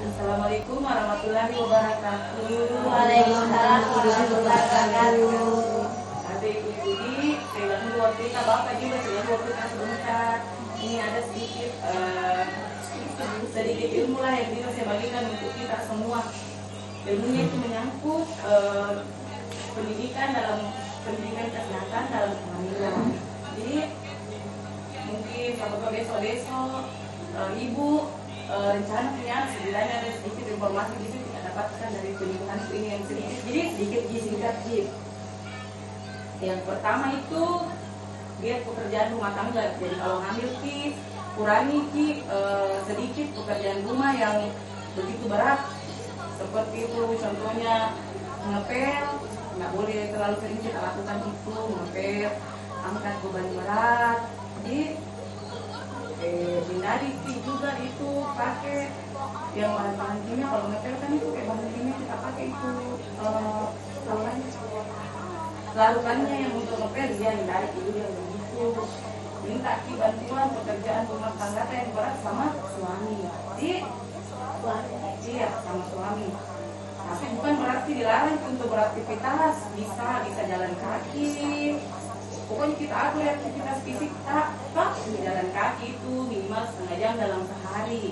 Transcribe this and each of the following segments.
Assalamualaikum warahmatullahi wabarakatuh. Waalaikumsalam warahmatullahi wabarakatuh. Ada ibu-ibu di, saya ganggu waktu kita, bapak juga saya ganggu waktu kita sebentar. Ini ada sedikit ilmu lah yang bisa saya bagikan untuk kita semua. Ilmunya itu menyangkut pendidikan kesehatan dalam kehamilan. Jadi mungkin apakah besok ibu rencana punya sebenarnya ada sedikit informasi gitu kita dapatkan dari pendidikan ini yang sedikit, jadi sedikit singkat. Yang pertama itu biar pekerjaan rumah tangga. Jadi kalau hamil kurangi sedikit pekerjaan rumah yang begitu berat, seperti itu contohnya ngepel, nggak boleh terlalu sering kita lakukan itu, ngepel, angkat beban berat. Jadi hindari juga itu pakai yang bahan kimia. Kalau ngepel kan itu kayak bahan kimia kita pakai itu larutannya yang untuk ngepel, dia hindari dulu yang begitu. Minta bantuan pekerjaan rumah tangga yang berat sama suami. Iya, sama suami. Tapi bukan berarti dilarang untuk beraktivitas, bisa jalan kaki. Pokoknya kita atur aktivitas fisik jalan kaki itu minimal setengah jam dalam sehari.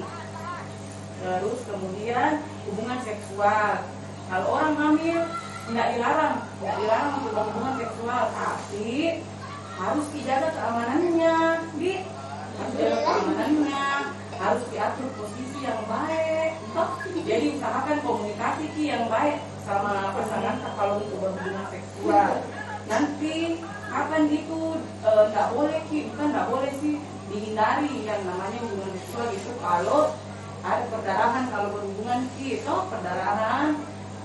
Terus kemudian hubungan seksual. Kalau orang hamil tidak dilarang untuk berhubungan seksual, tapi harus dijaga keamanannya, harus diatur posisi yang baik. Jadi usahakan komunikasi yang baik sama pasangan kalau untuk berhubungan seksual. Nanti kapan itu nggak boleh sih dihindari yang namanya hubungan seksual itu kalau ada perdarahan, kalau berhubungan itu perdarahan.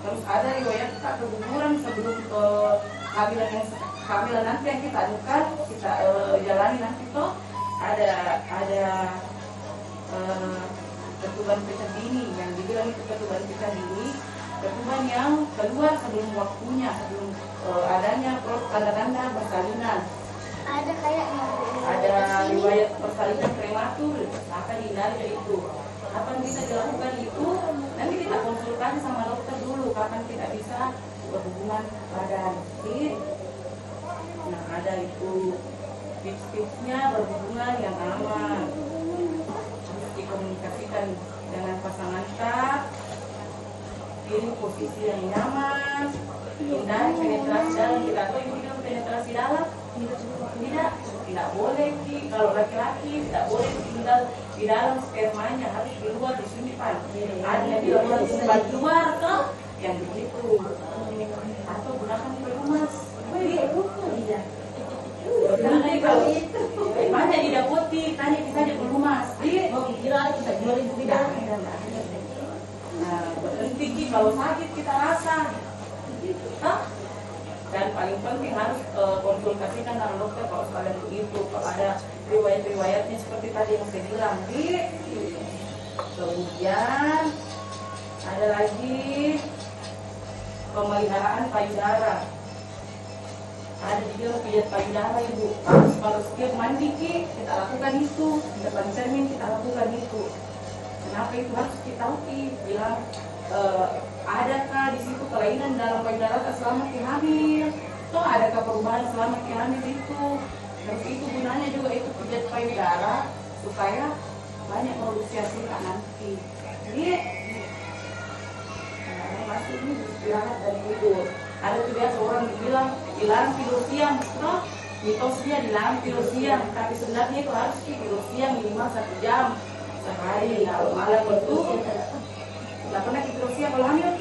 Terus ada riwayat keguguran sebelum kehamilan nanti yang kita adukan, kita jalani nanti tuh ada ketuban pecah dini yang dibilang itu ketuban pecah dini, ketuban yang keluar sebelum waktunya, sebelum adanya tanda-tanda persalinan. Ada riwayat persalinan prematur, akan dihindari itu. Kapan bisa dilakukan itu? Nanti kita konsultasi sama dokter dulu kapan kita bisa berhubungan badan. Nah, ada itu tips-tipsnya berhubungan yang aman. Harus dikomunikasikan dengan pasangan kita. Pilih posisi yang nyaman. Hindari penetrasi dalam. Kita tahu ibu tidak penetrasi dalam. Tidak boleh kalau laki-laki tidak boleh tinggal di dalam, spermanya harus di luar disimpan. Ada yang di luar disimpan luar toh, yang begitu. Atau gunakan pelumas. Iya. Nanti kalau banyak di dapoti, tanya kita aja pelumas. Kira kita jualin tidak. Nah, berhenti kalau sakit kita rasa. Dan paling penting harus konsultasikan dengan dokter kalau sekalian begitu, kalau ada riwayat-riwayatnya seperti tadi yang saya bilang. Kemudian ada lagi pemeliharaan payudara. Ada juga pijat payudara ibu. Kalau setiap mandi kita lakukan itu, di depan cermin kita lakukan itu. Kenapa itu harus kita tahu bilang adakah di situ kelainan dalam payudara selama hamil? Toh adakah perubahan selama hamil itu? Terus itu gunanya juga itu pijat payudara supaya banyak produksi hasilnya nanti. Jadi masih ini istirahat dan tidur. Ada juga orang bilang dilarang tidur siang, toh mitos dia dilarang tidur siang, tapi sebenarnya itu harus tidur siang minimal 1 jam sehari. Kalau malam itu nggak pernah tidur siang kalau hamil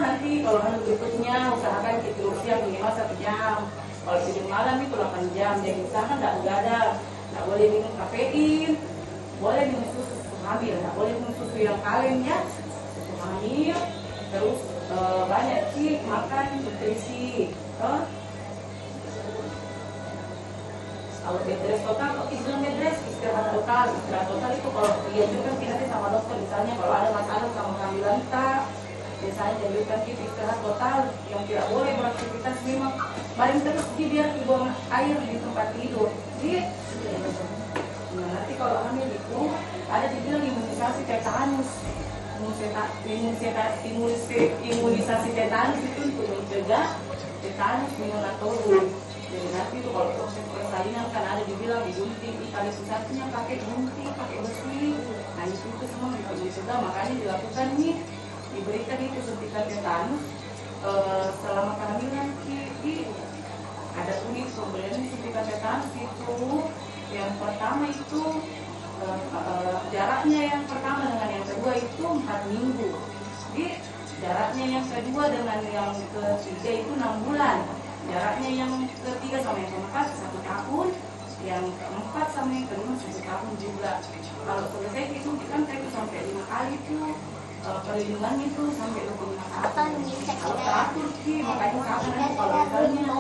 nanti kalau hamil berikutnya usahakan tidur siang minimal 1 jam. Kalau tidur malam itu 8 jam. Jadi usahakan nggak begadang, nggak boleh minum kafein, boleh minum susu hamil, nggak boleh minum susu yang kaleng ya, susu hamil. Terus banyak makan nutrisi. Kalau bed rest total, istilah bed rest istirahat total. Istirahat total itu kalau dianjurkan kita sama dokter, misalnya kalau ada masalah sama kehamilan kita, biasanya dianjurkan kita istirahat total, yang tidak boleh beraktivitas memang paling terus biar buang air di tempat tidur. Nah, nanti kalau hamil itu ada dibilang imunisasi tetanus. Imunisasi tetanus itu untuk mencegah tetanus neonatal. Jadi nanti itu kalau proses persalinan kan ada dibilang digunting, tali pusatnya pakai gunting, pakai besi. Nah itu semua bisa dicegah, makanya dilakukan nih, diberikan itu suntikan tetanus selama kehamilan. Ada tulis pemberian suntikan tetanus itu yang pertama itu jaraknya yang pertama dengan yang kedua itu 4 minggu. Jadi jaraknya yang kedua dengan yang ketiga itu 6 bulan. Jaraknya yang ketiga sama yang keempat 1 tahun, yang keempat sama yang kelima 1 tahun juga. Kalau selesai itu kan saya itu sampai 5 kali itu perlindungannya itu sampai 25 tahun. Kalau teratur sih makanya kapan nanti kalau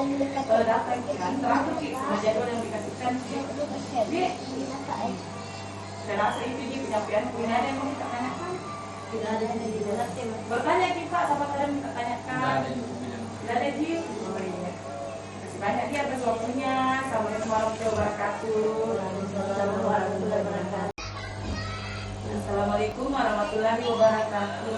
misalnya datang kan teratur sih sama jadwal yang dikasihkan sih. Jadi saya rasa itu dia penyampaian punya ada yang mau kita tanyakan. Tidak ada yang dijelas ya. Bertanya kita apa kalian minta tanyakan? Tidak ada Ji. Terima kasih banyak dia atas waktunya. Assalamualaikum warahmatullahi wabarakatuh. Assalamualaikum warahmatullahi wabarakatuh.